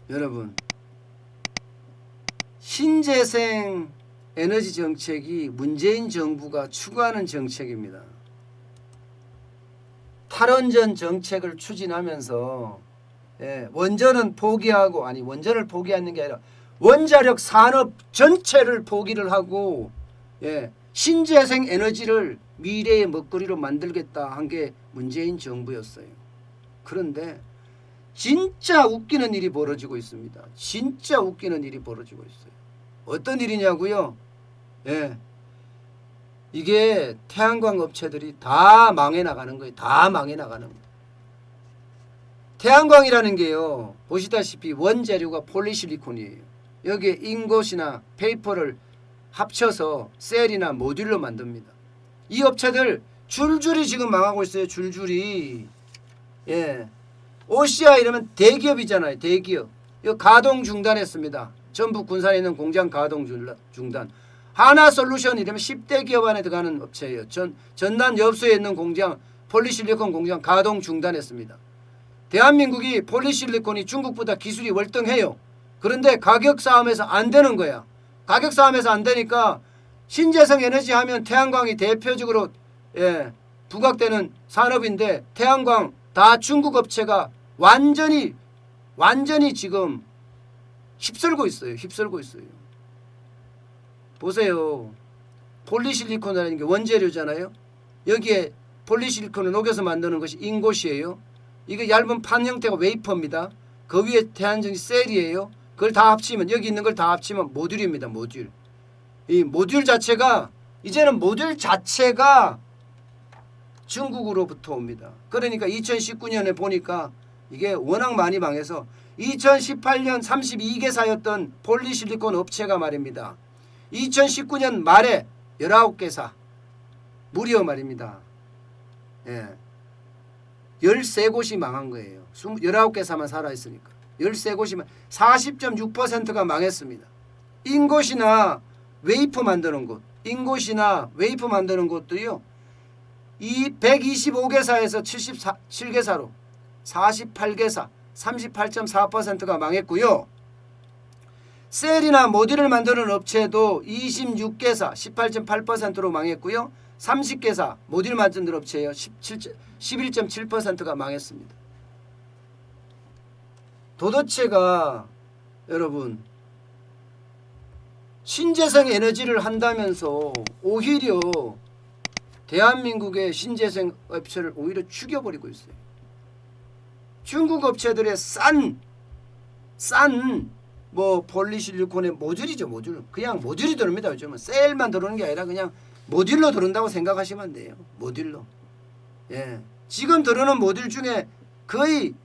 여러분, 신재생 에너지 정책이 문재인 정부가 추구하는 정책입니다. 탈원전 정책을 추진하면서 원전은 포기하고, 아니 원전을 포기하는 게 아니라 원자력 산업 전체를 포기를 하고 신재생 에너지를 미래의 먹거리로 만들겠다 한 게 문재인 정부였어요. 그런데 진짜 웃기는 일이 벌어지고 있습니다. 진짜 웃기는 일이 벌어지고 있어요. 어떤 일이냐고요? 이게 태양광 업체들이 다 망해 나가는 거예요. 다 망해 나가는 거예요. 태양광이라는 게요, 보시다시피 원재료가 폴리실리콘이에요. 여기에 인곳이나 페이퍼를 합쳐서 셀이나 모듈로 만듭니다. 이 업체들 줄줄이 지금 망하고 있어요. 줄줄이. OCI 이러면 대기업이잖아요. 대기업. 이거 가동 중단했습니다. 전북 군산에 있는 공장 가동 중단. 하나솔루션 이러면 10대 기업 안에 들어가는 업체예요. 전남 여수에 있는 공장, 폴리실리콘 공장 가동 중단했습니다. 대한민국이 폴리실리콘이 중국보다 기술이 월등해요. 그런데 가격 싸움에서 안 되는 거야. 가격 싸움에서 안 되니까 신재생 에너지 하면 태양광이 대표적으로 부각되는 산업인데, 태양광 다 중국 업체가 완전히 지금 휩쓸고 있어요. 휩쓸고 있어요. 보세요. 폴리실리콘이라는 게 원재료잖아요. 여기에 폴리실리콘을 녹여서 만드는 것이 인곳이에요. 이거 얇은 판 형태가 웨이퍼입니다. 그 위에 태양전지 셀이에요. 그걸 다 합치면, 여기 있는 걸 다 합치면 모듈입니다. 모듈. 이 모듈 자체가, 이제는 모듈 자체가 중국으로부터 옵니다. 그러니까 2019년에 보니까 이게 워낙 많이 망해서 2018년 32개사였던 폴리실리콘 업체가 말입니다, 2019년 말에 19개사 무려 말입니다. 13곳이 망한 거예요. 19개사만 살아있으니까 13곳이면 40.6%가 망했습니다. 인곳이나 웨이프 만드는 곳, 인곳이나 웨이프 만드는 곳도요, 이 125개사에서 77개사로 48개사 38.4%가 망했고요. 셀이나 모듈을 만드는 업체도 26개사 18.8%로 망했고요. 30개사 모듈 만드는 업체예요. 11.7%가 망했습니다. 도대체가 여러분, 신재생 에너지를 한다면서 오히려 대한민국의 신재생 업체를 오히려 죽여버리고 있어요. 중국 업체들의 싼 뭐 폴리실리콘의 모듈이죠. 모듈. 그냥 모듈이 들어옵니다. 요즘은 셀만 들어오는 게 아니라 그냥 모듈로 들어온다고 생각하시면 돼요. 모듈로. 지금 들어오는 모듈 중에 거의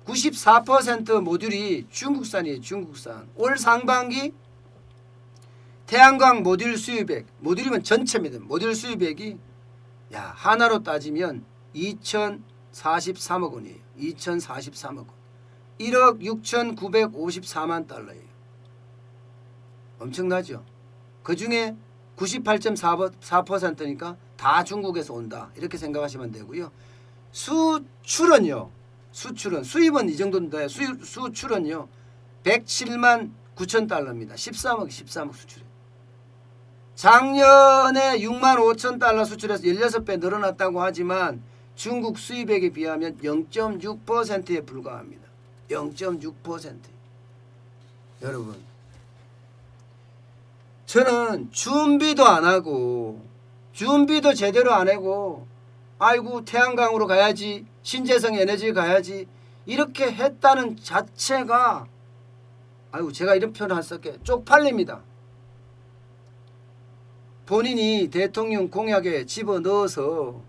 94% 모듈이 중국산이에요. 중국산. 올 상반기 태양광 모듈 수입액, 모듈이면 전체입니다. 모듈 수입액이 하나로 따지면 2,043억 원이에요. 2,043억 원. 1억 6,954만 달러예요. 엄청나죠? 그중에 98.4%니까 다 중국에서 온다, 이렇게 생각하시면 되고요. 수출은요. 수입은 이 정도인데 수출은요 107만 9천 달러입니다. 13억 수출해. 작년에 6만 5천 달러 수출해서 16배 늘어났다고 하지만 중국 수입액에 비하면 0.6%에 불과합니다. 0.6%. 여러분, 저는 준비도 안 하고, 준비도 제대로 안 하고, 아이고 태양광으로 가야지, 신재생 에너지 가야지, 이렇게 했다는 자체가, 아이고 제가 이런 표현을 할 수 없게 쪽팔립니다. 본인이 대통령 공약에 집어넣어서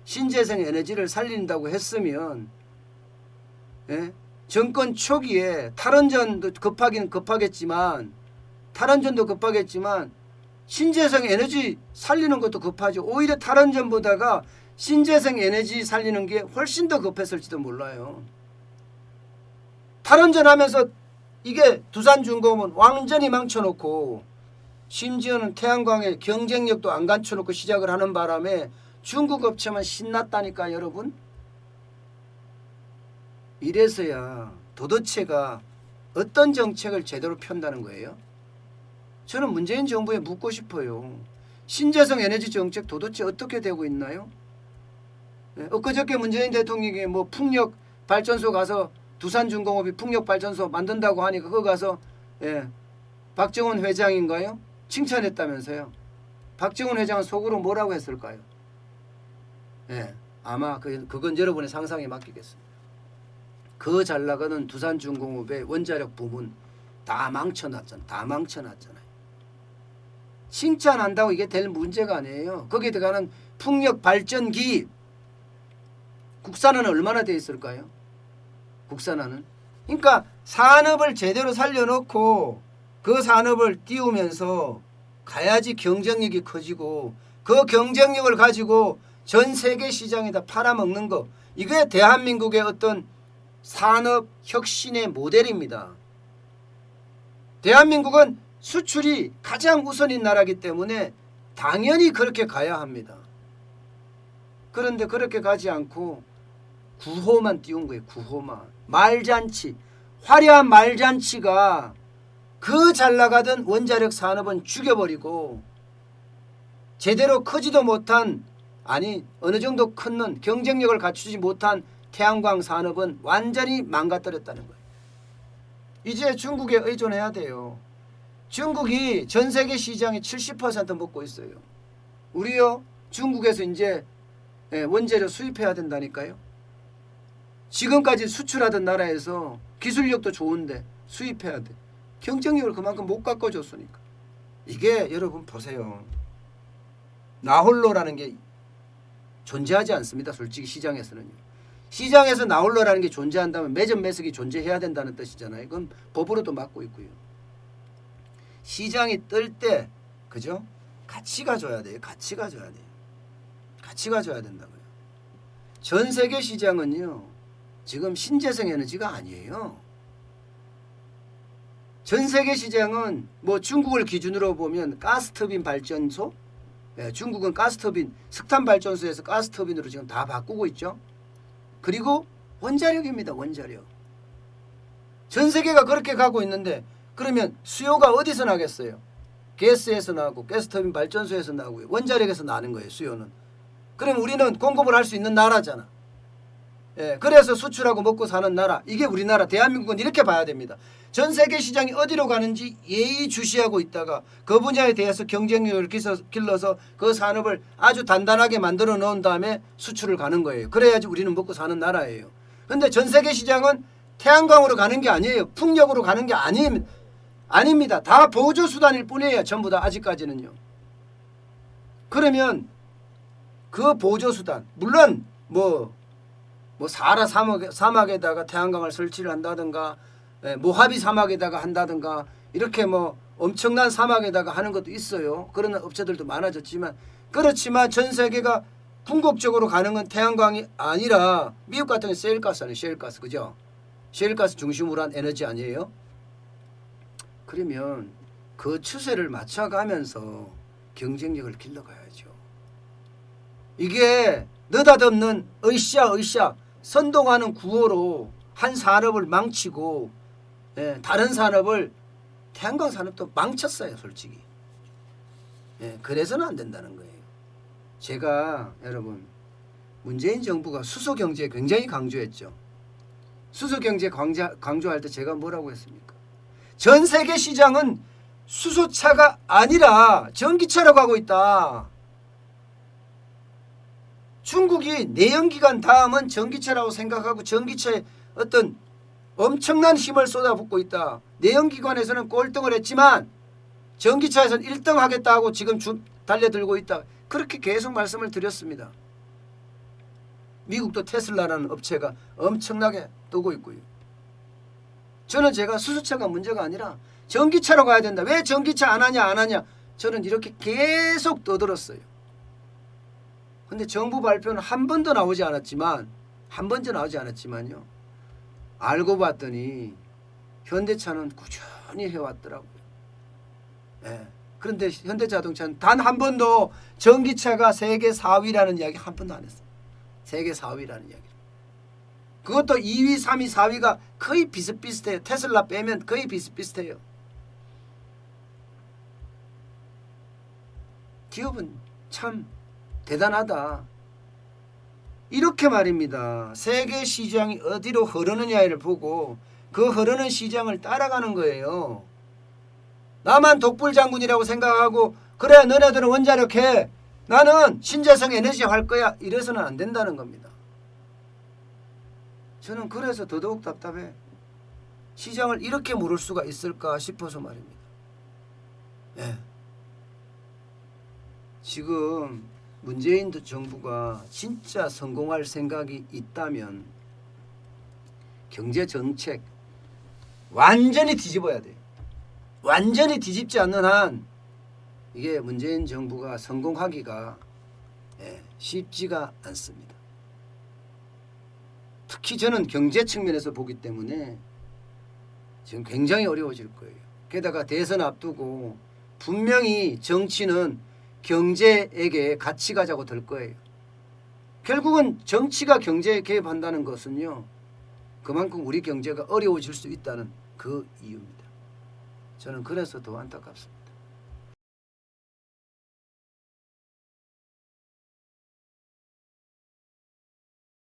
신재생 에너지를 살린다고 했으면 정권 초기에 탈원전도 급하겠지만 신재생 에너지 살리는 것도 급하죠. 오히려 탈원전보다가 신재생 에너지 살리는 게 훨씬 더 급했을지도 몰라요. 탈원전 하면서 이게 두산중공업은 완전히 망쳐놓고, 심지어는 태양광의 경쟁력도 안 갖춰놓고 시작을 하는 바람에 중국 업체만 신났다니까 여러분. 이래서야 도대체가 어떤 정책을 제대로 편다는 거예요? 저는 문재인 정부에 묻고 싶어요. 신재생 에너지 정책 도대체 어떻게 되고 있나요? 엊그저께 문재인 대통령이 뭐 풍력 발전소 가서 두산중공업이 풍력 발전소 만든다고 하니까 그거 가서 박정원 회장인가요? 칭찬했다면서요. 박정원 회장은 속으로 뭐라고 했을까요? 아마 그건 여러분의 상상에 맡기겠습니다. 그 잘 나가는 두산중공업의 원자력 부문 다 망쳐놨잖아요. 칭찬한다고 이게 될 문제가 아니에요. 거기에 들어가는 풍력 발전기 국산화는 얼마나 돼 있을까요? 국산화는. 그러니까 산업을 제대로 살려놓고 그 산업을 띄우면서 가야지 경쟁력이 커지고 그 경쟁력을 가지고 전 세계 시장에다 팔아먹는 거. 이게 대한민국의 어떤 산업 혁신의 모델입니다. 대한민국은 수출이 가장 우선인 나라이기 때문에 당연히 그렇게 가야 합니다. 그런데 그렇게 가지 않고 구호만 띄운 거예요. 구호만. 말잔치. 화려한 말잔치가 그 잘 나가던 원자력 산업은 죽여버리고 제대로 크지도 못한 어느 정도 큰 경쟁력을 갖추지 못한 태양광 산업은 완전히 망가뜨렸다는 거예요. 이제 중국에 의존해야 돼요. 중국이 전 세계 시장의 70% 먹고 있어요. 우리요? 중국에서 이제 원재료 수입해야 된다니까요. 지금까지 수출하던 나라에서 기술력도 좋은데 수입해야 돼. 경쟁력을 그만큼 못 가꿔줬으니까. 이게 여러분 보세요. 나홀로라는 게 존재하지 않습니다. 솔직히 시장에서는요. 시장에서 나홀로라는 게 존재한다면 매점 매석이 존재해야 된다는 뜻이잖아요. 그건 법으로도 막고 있고요. 시장이 뜰 때 그죠? 같이 가져야 돼요. 같이 가져야 된다고요. 전 세계 시장은요. 지금 신재생 에너지가 아니에요. 전 세계 시장은 뭐 중국을 기준으로 보면 가스터빈 발전소, 중국은 가스터빈, 석탄 발전소에서 가스터빈으로 지금 다 바꾸고 있죠. 그리고 원자력입니다. 원자력. 전 세계가 그렇게 가고 있는데 그러면 수요가 어디서 나겠어요? 가스에서 나고 가스터빈 발전소에서 나고요. 원자력에서 나는 거예요. 수요는. 그럼 우리는 공급을 할 수 있는 나라잖아. 그래서 수출하고 먹고 사는 나라. 이게 우리나라 대한민국은 이렇게 봐야 됩니다. 전 세계 시장이 어디로 가는지 예의주시하고 있다가 그 분야에 대해서 경쟁력을 길러서 그 산업을 아주 단단하게 만들어 놓은 다음에 수출을 가는 거예요. 그래야지 우리는 먹고 사는 나라예요. 그런데 전 세계 시장은 태양광으로 가는 게 아니에요. 풍력으로 가는 게 아닙니다. 다 보조수단일 뿐이에요. 전부 다 아직까지는요. 그러면 그 보조수단 물론 뭐 사하라 사막에다가 태양광을 설치를 한다든가 모하비 사막에다가 한다든가 이렇게 뭐 엄청난 사막에다가 하는 것도 있어요. 그런 업체들도 많아졌지만 그렇지만 전 세계가 궁극적으로 가는 건 태양광이 아니라 미국 같은 경우 셰일가스 아니에요. 셰일가스 그죠? 셰일가스 중심으로 한 에너지 아니에요? 그러면 그 추세를 맞춰가면서 경쟁력을 길러가야죠. 이게 느닷없는 으쌰 선동하는 구호로 한 산업을 망치고 다른 산업을 태양광 산업도 망쳤어요. 솔직히. 그래서는 안 된다는 거예요. 제가 여러분 문재인 정부가 수소경제 굉장히 강조했죠. 수소경제 강조할 때 제가 뭐라고 했습니까? 전 세계 시장은 수소차가 아니라 전기차라고 하고 있다. 중국이 내연기관 다음은 전기차라고 생각하고 전기차에 어떤 엄청난 힘을 쏟아붓고 있다. 내연기관에서는 꼴등을 했지만 전기차에서는 1등 하겠다고 지금 달려들고 있다. 그렇게 계속 말씀을 드렸습니다. 미국도 테슬라라는 업체가 엄청나게 뜨고 있고요. 저는 제가 수소차가 문제가 아니라 전기차로 가야 된다. 왜 전기차 안 하냐. 저는 이렇게 계속 떠들었어요. 근데 정부 발표는 한 번도 나오지 않았지만요. 알고 봤더니 현대차는 꾸준히 해왔더라고요. 그런데 현대자동차는 단 한 번도 전기차가 세계 4위라는 이야기 한 번도 안 했어요. 세계 4위라는 이야기. 그것도 2위, 3위, 4위가 거의 비슷비슷해요. 테슬라 빼면 거의 비슷비슷해요. 기업은 참 대단하다. 이렇게 말입니다. 세계 시장이 어디로 흐르느냐를 보고 그 흐르는 시장을 따라가는 거예요. 나만 독불장군이라고 생각하고 그래 너네들은 원자력 해. 나는 신재생 에너지 할 거야. 이래서는 안 된다는 겁니다. 저는 그래서 더더욱 답답해. 시장을 이렇게 모를 수가 있을까 싶어서 말입니다. 네. 지금 문재인 정부가 진짜 성공할 생각이 있다면 경제정책 완전히 뒤집어야 돼요. 완전히 뒤집지 않는 한 이게 문재인 정부가 성공하기가 쉽지가 않습니다. 특히 저는 경제 측면에서 보기 때문에 지금 굉장히 어려워질 거예요. 게다가 대선 앞두고 분명히 정치는 경제에게 같이 가자고 될 거예요. 결국은 정치가 경제에 개입한다는 것은요. 그만큼 우리 경제가 어려워질 수 있다는 그 이유입니다. 저는 그래서 더 안타깝습니다.